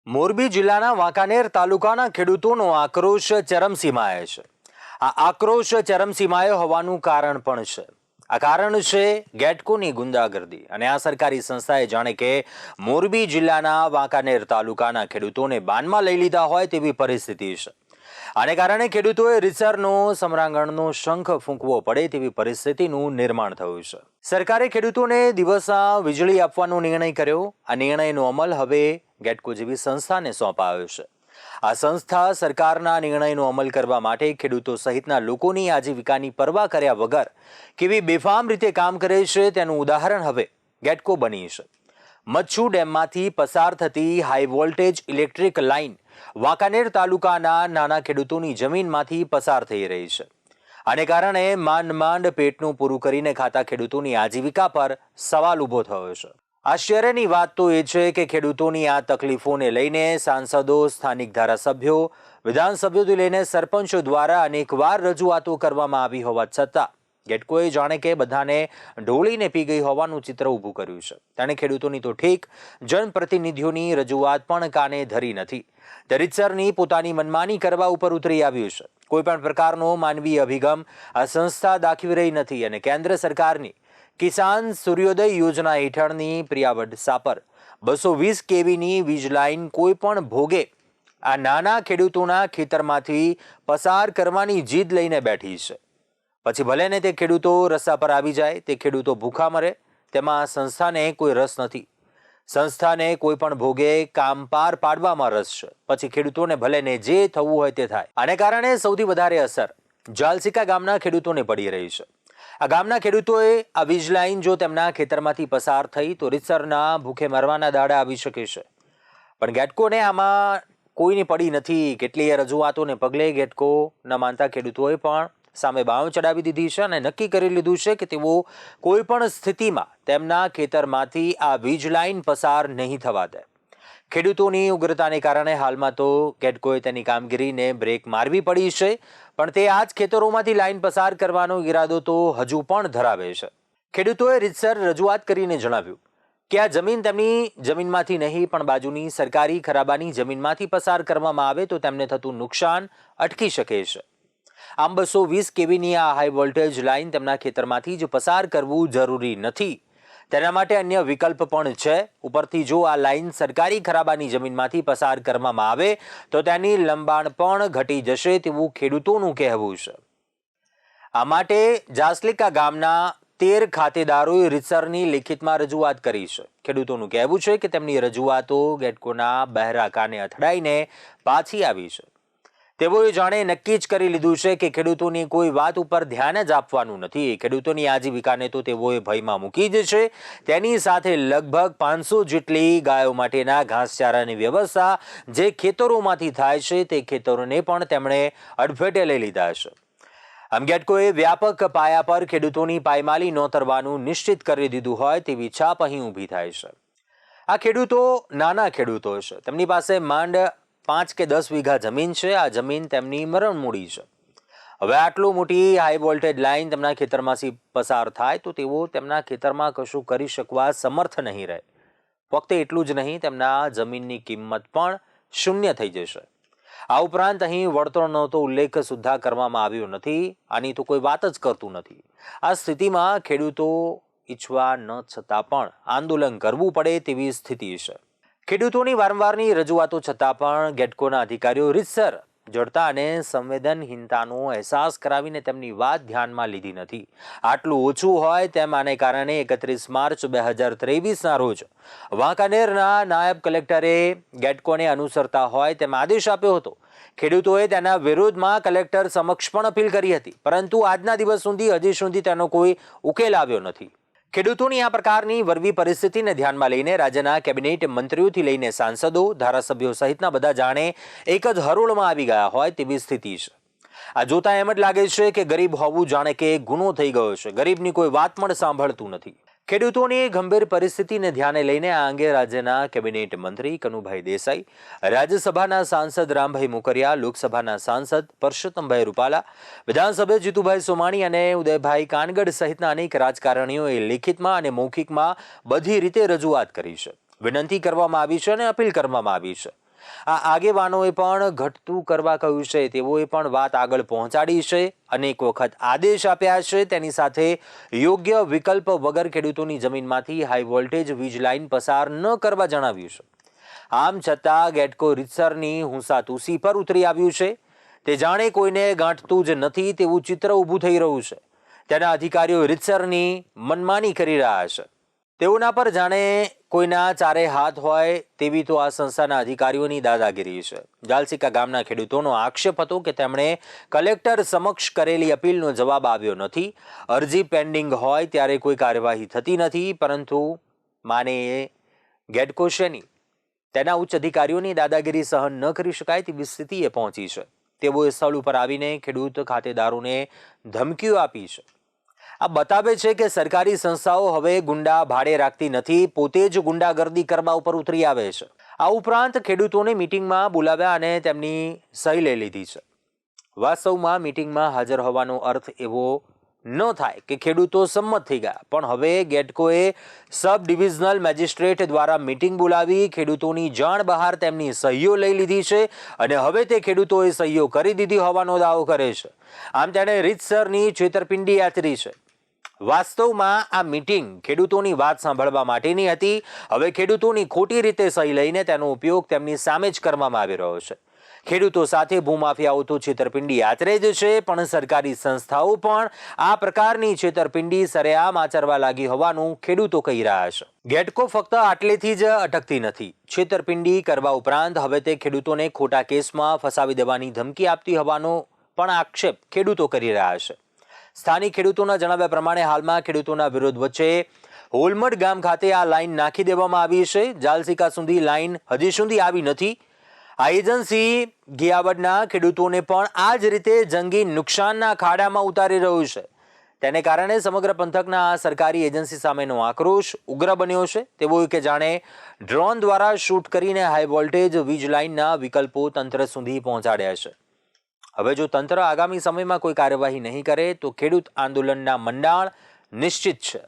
મોરબી જિલ્લાના વાંકાનેર તાલુકાના ખેડૂતોનો આક્રોશ ચરમસીમાએ છે. આ આક્રોશ ચરમસીમાએ હોવાનું કારણ પણ છે. આ કારણ છે ગેટકોની ગુંડાગર્દી અને આ સરકારી સંસ્થાએ જાણે કે મોરબી જિલ્લાના વાંકાનેર તાલુકાના ખેડૂતોને બાનમાં લઈ લીધા હોય તેવી પરિસ્થિતિ છે. આને કારણે ખેડૂતોએ રીતસરનો સમરાંગણનો શંખ ફૂંકવો પડે તેવી પરિસ્થિતિનું નિર્માણ થયું છે. સરકારે ખેડૂતોને દિવસા વીજળી આપવાનો નિર્ણય કર્યો. આ નિર્ણયનો અમલ હવે ગેટકો જેવી સંસ્થાને સોંપાયો છે. આ સંસ્થા સરકારના નિર્ણયનો અમલ કરવા માટે ખેડૂતો સહિતના લોકોની આજીવિકાની પરવા કર્યા વગર કેવી બેફામ રીતે કામ કરે છે તેનું ઉદાહરણ હવે ગેટકો બની છે. મચ્છુ ડેમમાંથી પસાર થતી high voltage electric line Wankaner તાલુકાના નાના ખેડૂતોની જમીનમાંથી પસાર થઈ રહી છે. આને કારણે માંડ પેટનું પૂરું કરીને ખાતા ખેડૂતોની આજીવિકા પર સવાલ ઊભો થયો છે. આશ્ચર્યની વાત તો એ છે કે ખેડૂતોની આ તકલીફોને લઈને સાંસદો, સ્થાનિક ધારાસભ્યો, વિધાનસભ્યોથી લઈને સરપંચો દ્વારા અનેકવાર રજૂઆતો કરવામાં આવી હોવા છતાં ગેટકોએ જાણે કે બધાને ઢોળીને પી ગઈ હોવાનું ચિત્ર ઊભું કર્યું છે. તેણે ખેડૂતોની તો ઠીક, જનપ્રતિનિધિઓની રજૂઆત પણ કાને ધરી નથી. તે રીતસરની પોતાની મનમાની કરવા ઉપર ઉતરી આવ્યું છે. કોઈ પણ પ્રકારનો માનવીય અભિગમ આ સંસ્થા દાખવી રહી નથી અને કેન્દ્ર સરકારની કિસાન સૂર્યોદય યોજના હેઠળની પ્રિયાવડ સાપર 220 કેવીની વીજ લાઇન કોઈ પણ ભોગે આ નાના ખેડૂતોના ખેતરમાંથી પસાર કરવાની જીદ લઈને બેઠી છે. પછી ભલે ને તે ખેડૂતો રસ્તા પર આવી જાય, તે ખેડૂતો ભૂખા મરે, તેમાં સંસ્થાને કોઈ રસ નથી. સંસ્થાને કોઈ પણ ભોગે કામ પાર પાડવામાં રસ છે. પછી ખેડૂતોને ભલે ને જે થવું હોય તે થાય. આને કારણે સૌથી વધારે અસર જાલસિકા ગામના ખેડૂતોને પડી રહી છે. આ ગામના ખેડૂતોએ આ વીજ લાઇન જો તેમના ખેતરમાંથી પસાર થઈ તો રીતસરના ભૂખે મરવાના દાડા આવી શકે છે. પણ ગેટકોને આમાં કોઈની પડી નથી. કેટલીય રજૂઆતોને પગલે ગેટકો ન માનતા ખેડૂતોએ પણ સામે બાવ ચડાવી દીધી છે અને નક્કી કરી લીધું છે કે તેઓ કોઈ પણ સ્થિતિમાં તેમના ખેતરમાંથી આ વીજ લાઇન પસાર નહીં થવા દે. ખેડૂતોની ઉગ્રતાને કારણે હાલમાં તો ગેટકોએ તેની કામગીરીને બ્રેક મારવી પડી છે, પણ તે આ જ ખેતરોમાંથી લાઇન પસાર કરવાનો ઈરાદો તો હજુ પણ ધરાવે છે. ખેડૂતોએ રીતસર રજૂઆત કરીને જણાવ્યું કે આ જમીન તેમની જમીનમાંથી નહીં પણ બાજુની સરકારી ખરાબાની જમીનમાંથી પસાર કરવામાં આવે તો તેમને થતું નુકસાન અટકી શકે છે. આમ 220 કેવીની આ હાઈ વોલ્ટેજ લાઇન તેમના ખેતરમાંથી જ પસાર કરવું જરૂરી નથી. તેના માટે અન્ય વિકલ્પ પણ છે. ઉપરથી જો આ લાઇન સરકારી ખરાબાની જમીનમાંથી પસાર કરવામાં આવે તો તેની લંબાણ પણ ઘટી જશે તેવું ખેડૂતોનું કહેવું છે. આ માટે જાસલિકા ગામના 13 ખાતેદારોએ રીતસરની લેખિતમાં રજૂઆત કરી છે. ખેડૂતોનું કહેવું છે કે તેમની રજૂઆતો ગેટકોના બહેરા કાને અથડાઈને પાછી આવી છે. તેઓએ જાણે નક્કી જ કરી લીધું છે કે ખેડૂતોની કોઈ વાત ઉપર ધ્યાન જ આપવાનું નથી. ખેડૂતોની આજીવિકાને તો તેઓએ ભયમાં મૂકી જ છે. તેની સાથે લગભગ 500 જેટલી ગાયો માટેના ઘાસચારાની વ્યવસ્થા જે ખેતરોમાંથી થાય છે તે ખેતરોને પણ તેમણે અડફેટે લઈ લીધા છે. આમ ગેટકોએ વ્યાપક પાયા પર ખેડૂતોની પાયમાલી નોતરવાનું નિશ્ચિત કરી દીધું હોય તેવી છાપ અહીં ઊભી થાય છે. આ ખેડૂતો નાના ખેડૂતો છે. તેમની પાસે માંડ 5 કે 10 વીઘા જમીન છે. આ જમીન તેમની મરણ મૂડી છે. હવે આટલું મોટી હાઈ વોલ્ટેજ લાઇન તેમના ખેતરમાંથી પસાર થાય તો તેઓ તેમના ખેતરમાં કશું કરી શકવા સમર્થ નહીં રહે. ફક્ત એટલું જ નહીં, તેમના જમીનની કિંમત પણ શૂન્ય થઈ જશે. આ ઉપરાંત અહીં વળતરનો તો ઉલ્લેખ સુદ્ધા કરવામાં આવ્યો નથી. આની તો કોઈ વાત જ કરતું નથી. આ સ્થિતિમાં ખેડૂતો ઈચ્છવા ન છતાં પણ આંદોલન કરવું પડે તેવી સ્થિતિ છે. ખેડૂતોની વારંવારની રજૂઆતો છતાં પણ ગેટકોના અધિકારીઓ રીતસર જડતા અને સંવેદનહીનતાનો અહેસાસ કરાવીને તેમની વાત ધ્યાનમાં લીધી નથી. આટલું ઓછું હોય તેમ આને કારણે 31 માર્ચ 2023ના રોજ વાંકાનેરના નાયબ કલેક્ટરે ગેટકોને અનુસરતા હોય તેમ આદેશ આપ્યો હતો. ખેડૂતોએ તેના વિરોધમાં કલેક્ટર સમક્ષ પણ અપીલ કરી હતી, પરંતુ આજના દિવસ સુધી હજી સુધી તેનો કોઈ ઉકેલ આવ્યો નથી. ખેડૂતોની આ પ્રકારની વરવી પરિસ્થિતિને ધ્યાનમાં લઈને રાજ્યના કેબિનેટ મંત્રીઓથી લઈને સાંસદો, ધારાસભ્યો સહિતના બધા જાણે એક જ હરોળમાં આવી ગયા હોય તેવી સ્થિતિ છે. આ જોતા એમ જ લાગે છે કે ગરીબ હોવું જાણે કે ગુનો થઈ ગયો છે. ગરીબની કોઈ વાત પણ સાંભળતું નથી. ખેડૂતોની ગંભીર પરિસ્થિતિને ધ્યાને લઈને આ અંગે રાજ્યના કેબિનેટ મંત્રી કનુભાઈ દેસાઈ, રાજ્યસભાના સાંસદ રામભાઈ મોકરિયા, લોકસભાના સાંસદ પરસોત્તમભાઈ રૂપાલા, વિધાનસભ્ય જીતુભાઈ સોમાણી અને ઉદયભાઈ કાનગડ સહિતના અનેક રાજકારણીઓએ લેખિતમાં અને મૌખિકમાં બધી રીતે રજૂઆત કરી છે. વિનંતી કરવામાં આવી છે અને અપીલ કરવામાં આવી છે. આ આગેવાનોએ પણ ઘટતું કરવા કહ્યું છે. તેઓએ પણ વાત આગળ પહોંચાડી છે. અનેક વખત આદેશ આપ્યા છે. તેની સાથે યોગ્ય વિકલ્પ વગર ખેડૂતોની જમીનમાંથી હાઈ વોલ્ટેજ વીજ લાઇન પસાર ન કરવા જણાવ્યું છે. આમ છતાં ગેટકો રીતસરની હુંસાતુસી પર ઉતરી આવ્યું છે. તે જાણે કોઈને ગાંઠતું જ નથી તેવું ચિત્ર ઊભું થઈ રહ્યું છે. તેના અધિકારીઓ રીતસરની મનમાની કરી રહ્યા છે. તેઓના પર જાણે કોઈના ચારે હાથ હોય તેવી તો આ સંસ્થાના અધિકારીઓની દાદાગીરી છે. જાલસીકા ગામના ખેડૂતોનો આક્ષેપ હતો કે તેમણે કલેક્ટર સમક્ષ કરેલી અપીલનો જવાબ આવ્યો નથી. અરજી પેન્ડિંગ હોય ત્યારે કોઈ કાર્યવાહી થતી નથી. પરંતુ માને એ ગેટકો શેની તેના ઉચ્ચ અધિકારીઓની દાદાગીરી સહન ન કરી શકાય તેવી સ્થિતિએ પહોંચી છે. તેઓએ સ્થળ ઉપર આવીને ખેડૂત ખાતેદારોને ધમકીઓ આપી છે. આ બતાવે છે કે સરકારી સંસ્થાઓ હવે ગુંડા ભાડે રાખતી નથી, પોતે જ ગુંડાગર્દી કરવા ઉપર ઉતરી આવે છે. આ ઉપરાંત ખેડૂતોને મીટિંગમાં બોલાવ્યા અને તેમની સહી લઈ લીધી છે. વાસ્તવમાં મીટિંગમાં હાજર હોવાનો અર્થ એવો ન થાય કે ખેડૂતો સંમત થઈ ગયા, પણ હવે ગેટકોએ સબ ડિવિઝનલ મેજિસ્ટ્રેટ દ્વારા મીટિંગ બોલાવી ખેડૂતોની જાણ બહાર તેમની સહીઓ લઈ લીધી છે અને હવે તે ખેડૂતોએ સહીઓ કરી દીધી હોવાનો દાવો કરે છે. આમ તેણે રીતસરની છેતરપિંડી આચરી છે. વાસ્તવમાં આ મીટિંગ ખેડૂતોની વાત સાંભળવા માટેની હતી. હવે ખેડૂતોની ખોટી રીતે સહી લઈને તેનો ઉપયોગ તેમની સામે જ કરવામાં આવી રહ્યો છે. ખેડૂતો સાથે ભૂમાફિયાઓ તો છેતરપિંડી આચરે જ છે, પણ સરકારી સંસ્થાઓ પણ આ પ્રકારની છેતરપિંડી સરેઆમ આચરવા લાગી હોવાનું ખેડૂતો કહી રહ્યા છે. ગેટકો ફક્ત આટલેથી જ અટકતી નથી. છેતરપિંડી કરવા ઉપરાંત હવે તે ખેડૂતોને ખોટા કેસમાં ફસાવી દેવાની ધમકી આપતી હોવાનો પણ આક્ષેપ ખેડૂતો કરી રહ્યા છે. સ્થાનિક ખેડૂતોના જણાવ્યા પ્રમાણે હાલમાં ખેડૂતોના વિરોધ વચ્ચે હોલમડ ગામ ખાતે આ લાઇન નાખી દેવામાં આવી છે. જાલસીકા સુધી લાઇન હજી સુધી આવી નથી. આ એજન્સી ગિયાવડના ખેડૂતોને પણ આ જ રીતે જંગી નુકસાનના ખાડામાં ઉતારી રહ્યું છે. તેને કારણે સમગ્ર પંથકના આ સરકારી એજન્સી સામેનો આક્રોશ ઉગ્ર બન્યો છે. તેવું કે જાણે ડ્રોન દ્વારા શૂટ કરીને હાઈ વોલ્ટેજ વીજ લાઇનના વિકલ્પો તંત્ર સુધી પહોંચાડ્યા છે. હવે જો તંત્ર આગામી સમયમાં કોઈ કાર્યવાહી નહીં કરે તો ખેડૂત આંદોલનના મંડાણ નિશ્ચિત છે.